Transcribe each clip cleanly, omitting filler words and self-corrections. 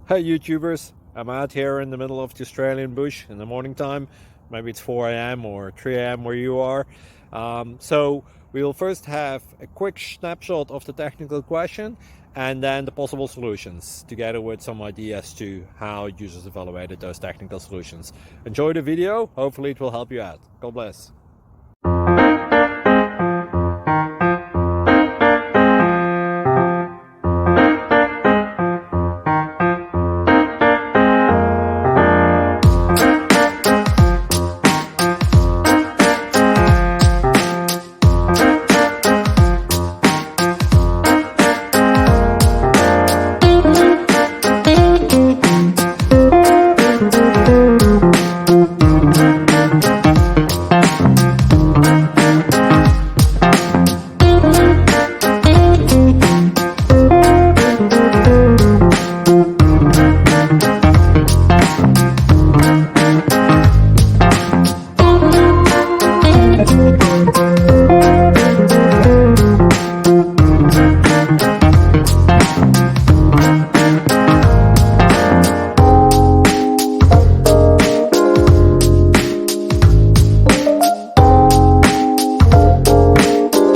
Hey YouTubers, I'm out here in the middle of the Australian bush in the morning time. Maybe it's 4 a.m. or 3 a.m. where you are. So we'll first have a quick snapshot of the technical question and then the possible solutions, together with some ideas to how users evaluated those technical solutions. Enjoy the video, hopefully it will help you out. God bless.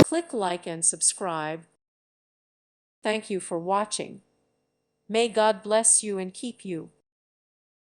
Click like and subscribe. Thank you for watching. May God bless you and keep you.